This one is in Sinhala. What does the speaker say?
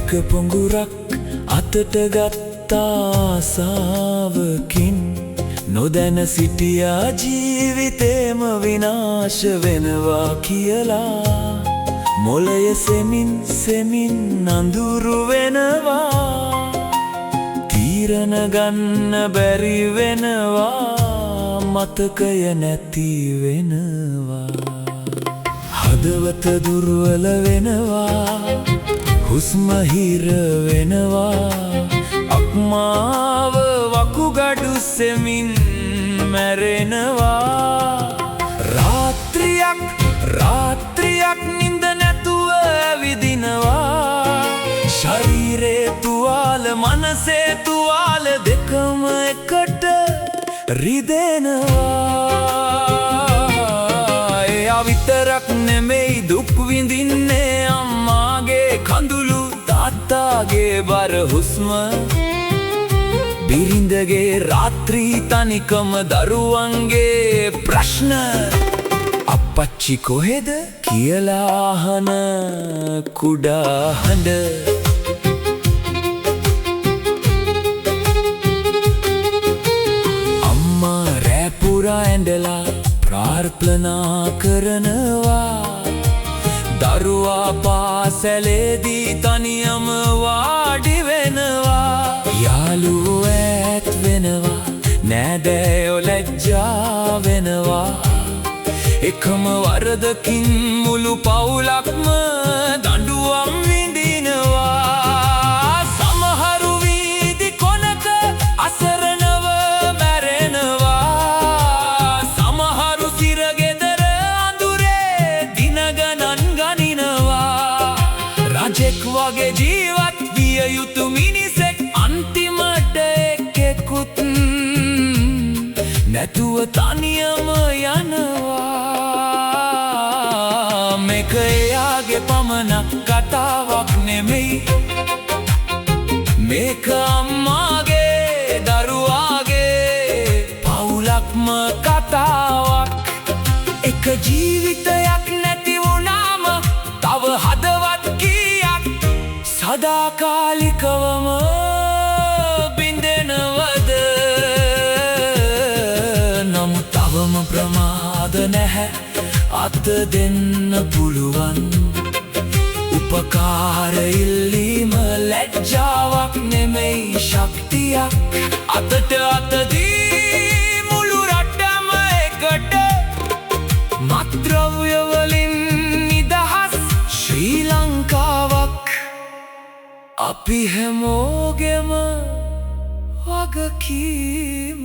එක පොඟුරක් අතට ගත්තා ආසාවකින් නොදැන සිටියා ජීවිතේම විනාශ වෙනවා කියලා මොළය සෙමින් සෙමින් අඳුරු වෙනවා තීරණ ගන්න බැරි වෙනවා මතකය නැති වෙනවා හදවත දුර්වල වෙනවා හුස්ම හිර වෙනවා අක්මාව වකුගඩු සෙමින් මැරෙනවා රාත්‍රියක් නින්ද නැතුව ඇවිදිනවා ශරීරේ තුවාල මනසේ තුවාල දෙකම එකට රිදෙනවා එයා විතරක් නෙමෙයි දුක් විඳින්නේ අම්මාගේ කඳුළු තාත්තාගේ බර හුස්ම බිරිඳගේ රාත්‍රී තනිකම දරුවන්ගේ ප්‍රශ්න අප්පච්චි කොහෙද කියලා අහන කුඩා හඬ අම්මා රෑ පුරා ඇඬලා ප්‍රාර්ථනා කරනවා දරුවා පාසලේදී තනියම වාඩි වෙනවා යාළුවෝ ඈත් වෙනවා නෑදෑයෝ ලැජ්ජා වෙනවා එකම වරදකින් මුළු පවුලක්ම දඬුවම් විඳිනවා සමහරු වීදි කොනක අසරණව මැරෙනවා සමහරු සිරගෙදර අඳුරේ දින ගණන් ගනිනවා රජෙක් වගේ ජීවත් විය යුතු මිනිසෙක් අන්තිමට එකෙකුත් නැතුව තනියම යනවා මේක එයාගේ පමණක් කතාවක් නෙමෙයි මේක අම්මාගේ දරුවාගේ පවුලක්ම කතාවක් එක ජීවිතයක් නැති වුණාම තව හදවත් කීයක් සදාකාලිකවම බිඳෙනවද නමුත් තවම ප්‍රමාද නැහැ අත දෙන්න පුළුවන් උපකාර ඉල්ලීම ලැජ්ජාවක් නෙමෙයි ශක්තියක් අතට අත දී මුළු රටම එකට මත්ද්‍රව්‍ය වලින් නිදහස් ශ්‍රී ලංකාවක් අපි හැමෝගෙම වගකීම